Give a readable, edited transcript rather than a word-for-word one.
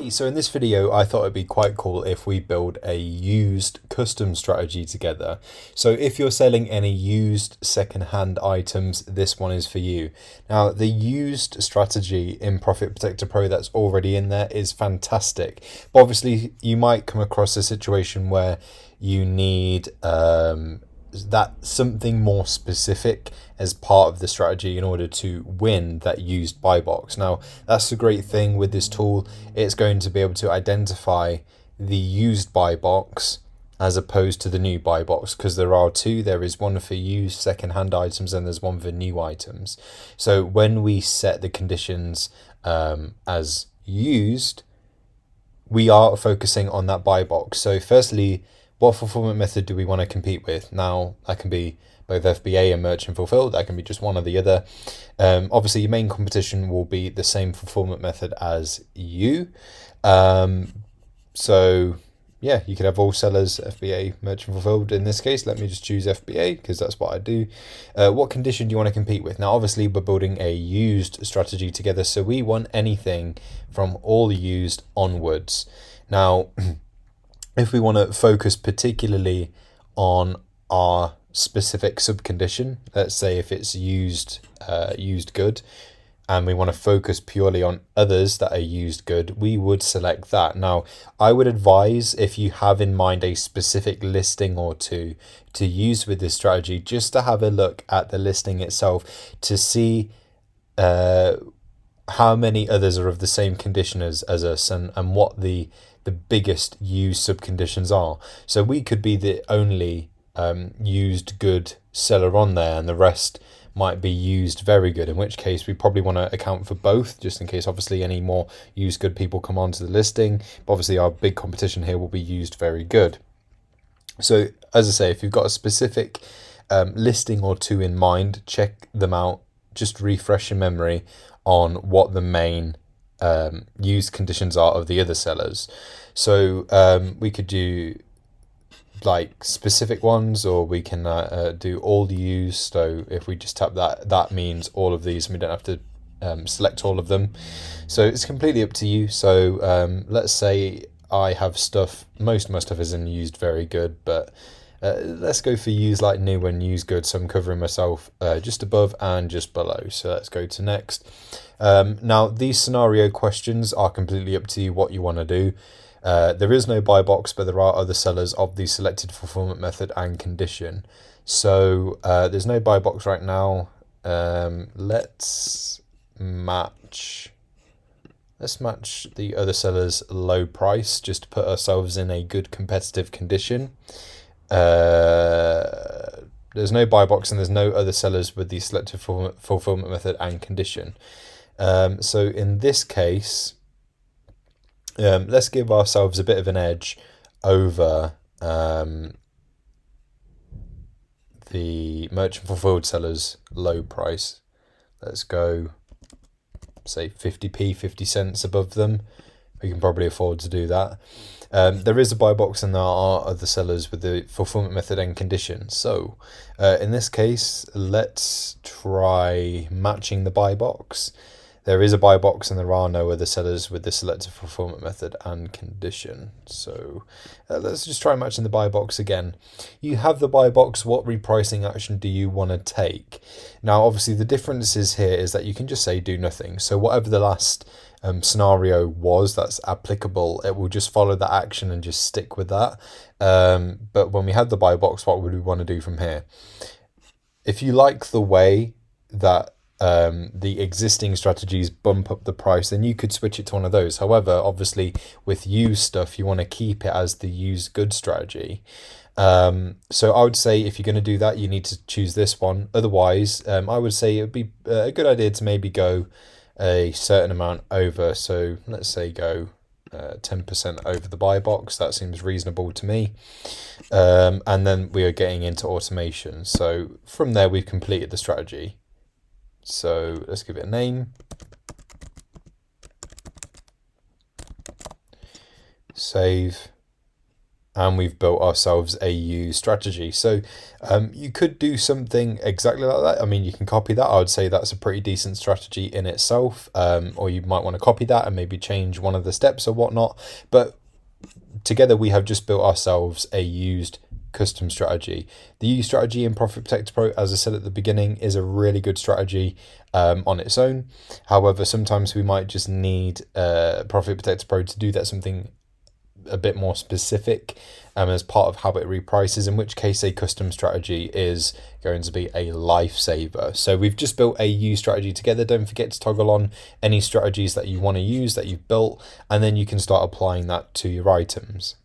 Hi, so in this video I thought it'd be quite cool if we build a used custom strategy together. So if you're selling any used second-hand items, this one is for you. Now the used strategy in Profit Protector Pro that's already in there is fantastic, but obviously you might come across a situation where you need that something more specific as part of the strategy in order to win that used buy box. Now that's the great thing with this tool, it's going to be able to identify the used buy box as opposed to the new buy box, because there are two. There is one for used second-hand items and there's one for new items. So when we set the conditions as used, we are focusing on that buy box. So firstly, what fulfillment method do we want to compete with? Now, that can be both FBA and merchant fulfilled. That can be just one or the other. Obviously, your main competition will be the same fulfillment method as you. So yeah, you could have all sellers, FBA, merchant fulfilled. In this case, let me just choose FBA because that's what I do. What condition do you want to compete with? Now, obviously, we're building a used strategy together, so we want anything from all used onwards. Now, if we want to focus particularly on our specific subcondition, let's say if it's used good, and we want to focus purely on others that are used good, we would select that. Now, I would advise, if you have in mind a specific listing or two to use with this strategy, just to have a look at the listing itself to see how many others are of the same condition as us, and what the biggest used subconditions are. So we could be the only used good seller on there, and the rest might be used very good, in which case we probably want to account for both, just in case obviously any more used good people come onto the listing. But obviously our big competition here will be used very good. So as I say, if you've got a specific listing or two in mind, check them out, just refresh your memory on what the main used conditions are of the other sellers. So we could do like specific ones, or we can do all used. So if we just tap that, that means all of these, and we don't have to select all of them. So it's completely up to you. So let's say I have stuff, most of my stuff isn't used very good, but let's go for used like new and used good. So I'm covering myself just above and just below. So let's go to next. Now these scenario questions are completely up to you what you want to do. There is no buy box, but there are other sellers of the selected fulfillment method and condition. So there's no buy box right now. Let's match the other seller's low price just to put ourselves in a good competitive condition. There's no buy box and there's no other sellers with the selected fulfillment method and condition. So in this case, let's give ourselves a bit of an edge over the merchant fulfilled sellers low price. Let's go say 50p, 50 cents above them. We can probably afford to do that. There is a buy box and there are other sellers with the fulfillment method and condition. So in this case, let's try matching the buy box. There is a buy box and there are no other sellers with the selected fulfillment method and condition. So let's just try matching the buy box again. You have the buy box. What repricing action do you want to take? Now, obviously, the difference is here is that you can just say do nothing. So whatever the last scenario was that's applicable, it will just follow that action and just stick with that. But when we had the buy box, what would we want to do from here? If you like the way that the existing strategies bump up the price, then you could switch it to one of those. However, obviously with used stuff, you want to keep it as the used good strategy. So I would say if you're going to do that, you need to choose this one. Otherwise, I would say it would be a good idea to maybe go a certain amount over. So let's say go 10% over the buy box. That seems reasonable to me. And then we are getting into automation. So from there, we've completed the strategy. So let's give it a name. Save. and we've built ourselves a use strategy. So you could do something exactly like that. I mean, you can copy that. I would say that's a pretty decent strategy in itself. Or you might want to copy that and maybe change one of the steps or whatnot. But together we have just built ourselves a used custom strategy. The use strategy in Profit Protector Pro, as I said at the beginning, is a really good strategy on its own. However, sometimes we might just need Profit Protector Pro to do that something a bit more specific as part of how it reprices, in which case a custom strategy is going to be a lifesaver. So we've just built a use strategy together. Don't forget to toggle on any strategies that you want to use that you've built, and then you can start applying that to your items.